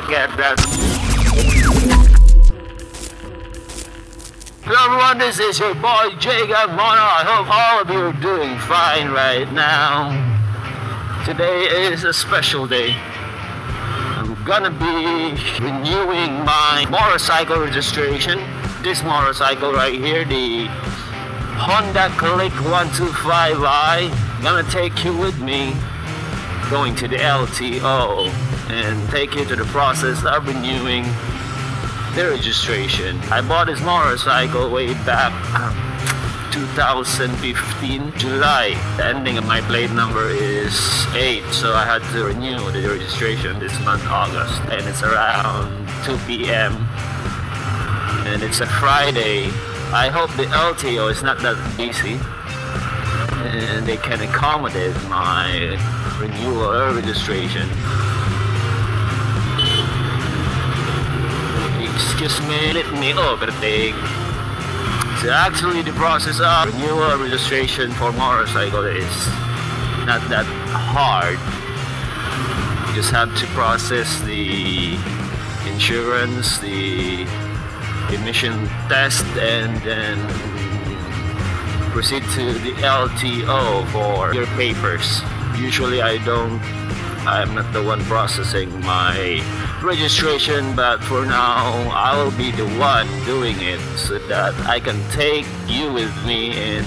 Look at that. Hello everyone, this is your boy Jacob Mono. I hope all of you are doing fine right now. Today is a special day. I'm gonna be renewing my motorcycle registration. This motorcycle right here, the Honda Click 125i. I'm gonna take you with me, going to the LTO and take you to the process of renewing the registration. I bought this motorcycle way back 2015 July. The ending of my plate number is 8, so I had to renew the registration this month, August, and it's around 2 p.m. and it's a Friday. I hope the LTO is not that busy and they can accommodate my renewal or registration. Excuse me, let me overtake. So actually the process of renewal registration for motorcycle is not that hard. You just have to process the insurance, the emission test, and then proceed to the LTO for your papers. Usually I'm not the one processing my registration, but for now I will be the one doing it so that I can take you with me and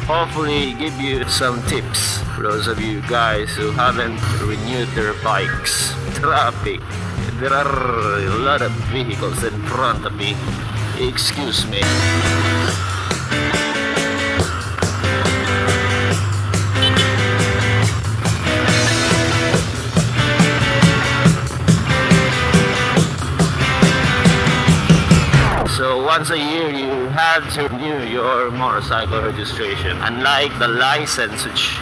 hopefully give you some tips for those of you guys who haven't renewed their bikes. Traffic. There are a lot of vehicles in front of me. Excuse me. So once a year you have to renew your motorcycle registration. Unlike the license, which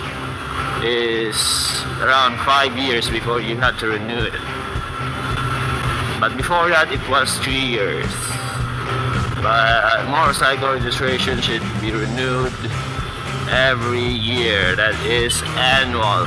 is around 5 years before you have to renew it. But before that it was 3 years. But motorcycle registration should be renewed every year. That is annual.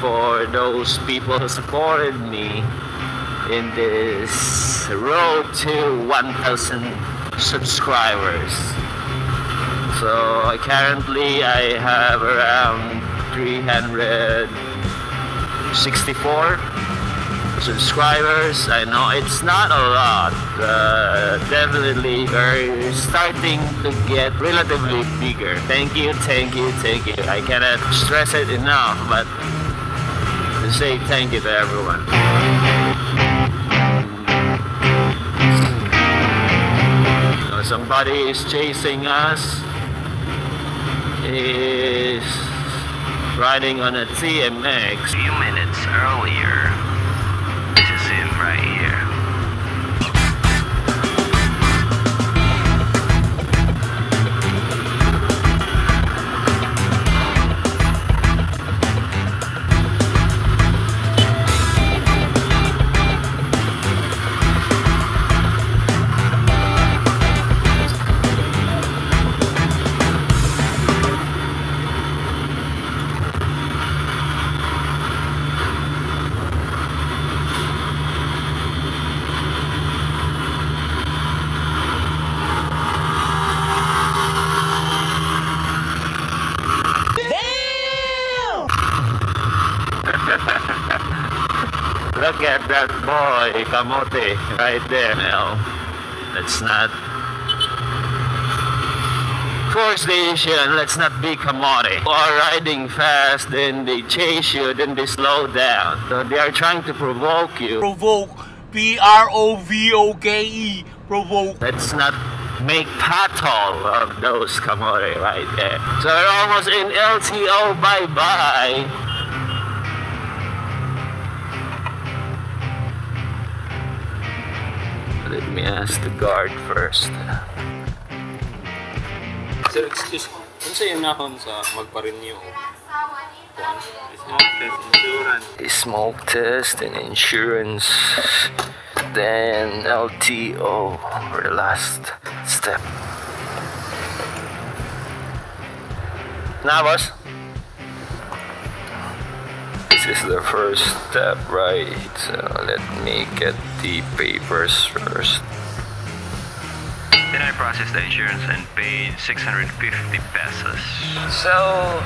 For those people who supported me in this road to 1,000 subscribers. So currently I have around 364 subscribers. I know it's not a lot. Definitely we're starting to get relatively bigger. Thank you, thank you, thank you. I cannot stress it enough, but to say thank you to everyone. So somebody is chasing us. He is riding on a TMX. A few minutes earlier. This is him right here. Look at that boy, Kamote, right there. No, that's not. For station, let's not be Kamote. You are riding fast, then they chase you, then they slow down. So they are trying to provoke you. Provoke. P-R-O-V-O-K-E. Provoke. Let's not make patrol of those Kamote right there. So we're almost in LTO. Bye-bye. Let me ask the guard first. Sir, excuse me. Ano sa'yo na sa magpa-renew? Smoke test and insurance, then LTO for the last step. Now, boss. This is the first step, right? So let me get the papers first. Then I processed the insurance and paid 650 pesos. So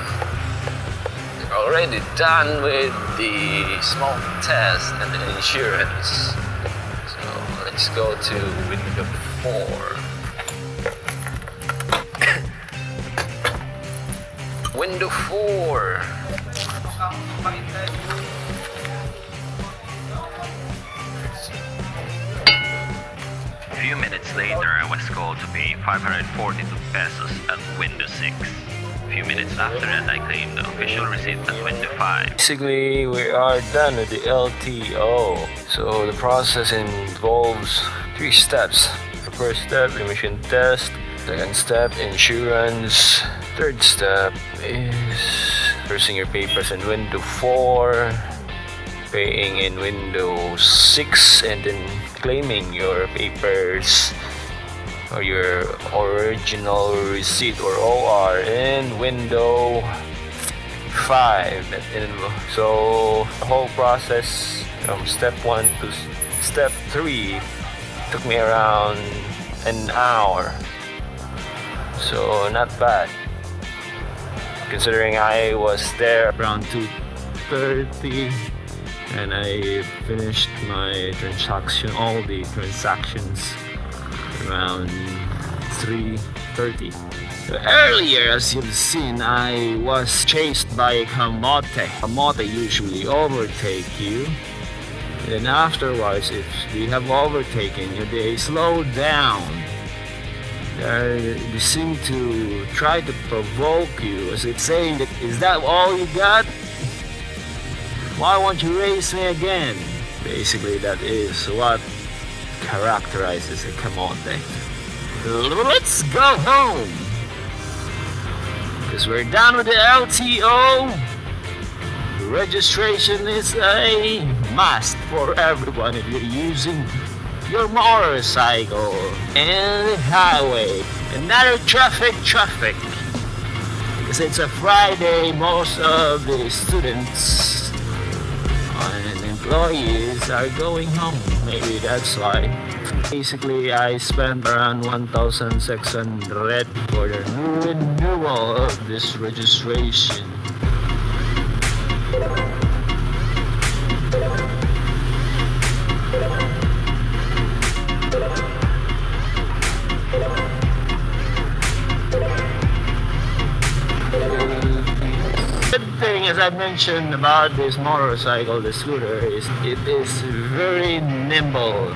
you're already done with the smoke test and the insurance. So let's go to window 4. Window 4. A few minutes later, I was called to pay 542 pesos at window 6. A few minutes after that, I claimed the official receipt at window 5. Basically, we are done with the LTO. So the process involves 3 steps. The first step, emission test. Second step, insurance. Third step is pressing your papers in window 4, paying in window 6, and then claiming your papers or your original receipt or OR in window 5. So the whole process from step 1 to step 3 took me around an hour. So not bad, considering I was there around 2:30 and I finished my transaction, all the transactions around 3:30. So earlier, as you've seen, I was chased by Kamote. Kamote usually overtake you. Then afterwards, if they have overtaken you, they slow down. They seem to try to provoke you, as it's saying that, is that all you got? Why won't you race me again? Basically, that is what characterizes a Kamote. Let's go home, because we're done with the LTO. Registration is a must for everyone if you're using your motorcycle and the highway. Another traffic, because it's a Friday. Most of the students and employees are going home. Maybe that's why. Basically, I spent around 1,600 for the renewal of this registration. As I mentioned about this motorcycle, the scooter, is it is very nimble.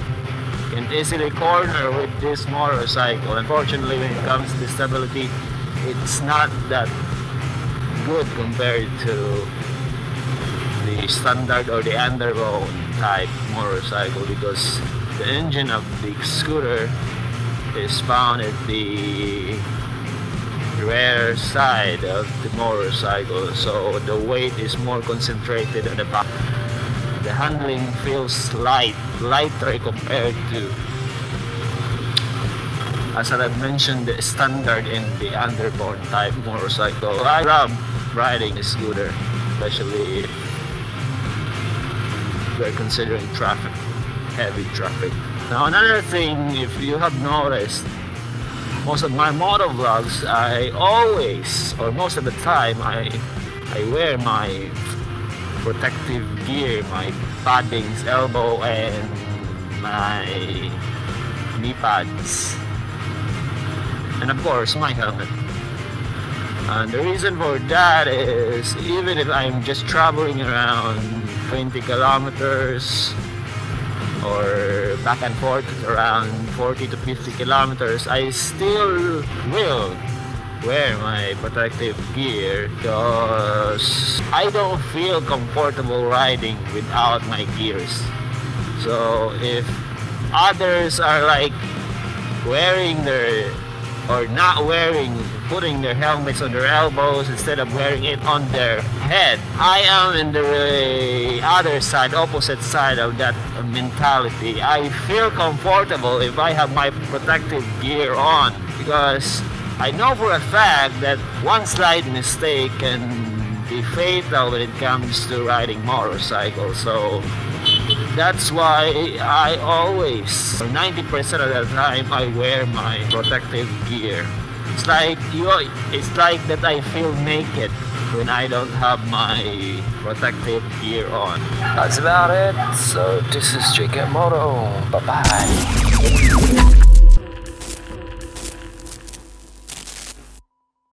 You can easily corner with this motorcycle. Unfortunately, when it comes to stability, it's not that good compared to the standard or the underbone type motorcycle, because the engine of the scooter is found at the rear side of the motorcycle, so the weight is more concentrated at the back. The handling feels lighter compared to, as I've mentioned, the standard and the underbone type motorcycle. I love riding a scooter, especially if we're considering traffic, heavy traffic. Now another thing, if you have noticed, most of my motovlogs, I always, or most of the time, I wear my protective gear, my paddings, elbow, and my knee pads, and of course my helmet. And the reason for that is, even if I'm just traveling around 20 kilometers or back and forth around 40 to 50 kilometers, I still will wear my protective gear, because I don't feel comfortable riding without my gears. So if others are like wearing their or not putting their helmets on their elbows instead of wearing it on their head. I am in the other side, opposite side of that mentality. I feel comfortable if I have my protective gear on, because I know for a fact that one slight mistake can be fatal when it comes to riding motorcycles. So that's why I always, 90% of the time, I wear my protective gear. It's like that I feel naked when I don't have my protective gear on. That's about it. So this is JK Moto. Bye bye.